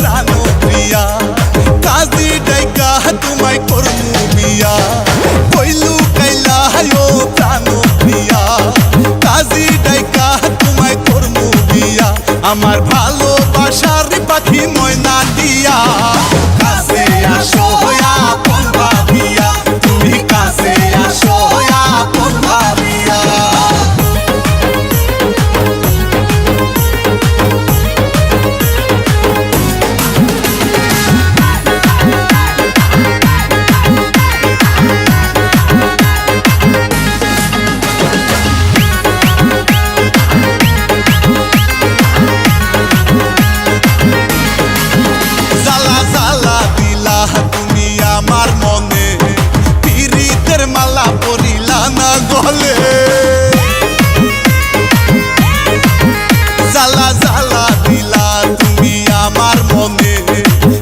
প্রাণ প্রিয়া কাজী ডাইকা তোমায় করমু বিয়া কইলু কাইলা ও প্রাণ প্রিয়া কাজী ডাইকা তোমায় করমু বিয়া আমার ভালোবাসার পাখি ময়না দিয়া কাছে আসো আপন ভাবিয়া তুমি কাছে আসো আপন ভাবিয়া আমার মনে পীড়িতের মালা পরিলা না গলে জ্বালা জ্বালা দিলা তুমি আমার মনে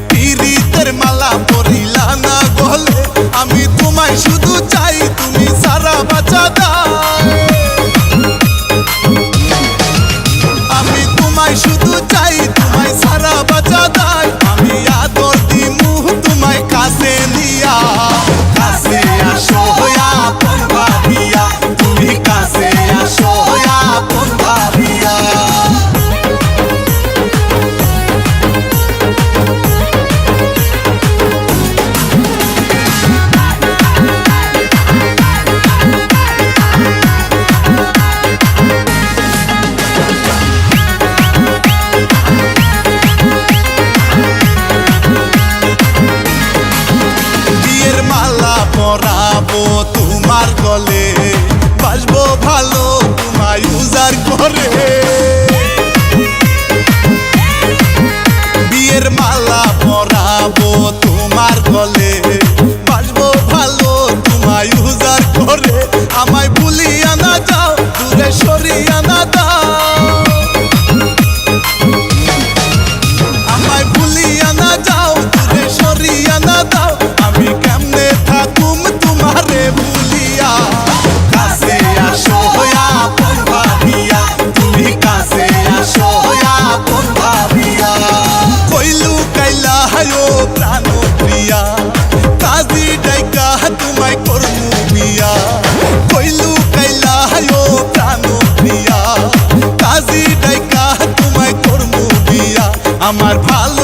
পীড়িতের মালা পরিলা না গলে আমি তোমায় শুধু চাই তুমি সারা বাঁচা দাও আমি তোমায় শুধু চাই তোমায় সারা বাঁচা দাও আমি আদর দিমু তোমায় কাছে নিয়া কাছে আসো আপন ভাবিয়া তুমি কাছে আসো আপন ভাবিয়া পরাবো তোমার গলে বাসবো ভালো তোমায় উজাড় করে বিয়ের মালা পরাবো তোমার গলে বাসবো ভালো তোমায় উজাড় করে আমায় ভুলিয়া না যাও দূরে সরিয়া না দাও আমায় ভুলিয়া না যাও দূরে সরিয়া না দাও আমি কেমনে থাকুম তোমারে ভুলিয়া কাছে আসো আপন ভাবিয়া তুমি কাছে আসো আপন ভাবিয়া কইলু কাইলা ও প্রাণ প্রিয়া কাজী ডাইকা তোমায় করমু বিয়া কইলু কাইলা ও প্রাণ প্রিয়া কাজী ডাইকা তোমায় করমু বিয়া আমার ভালো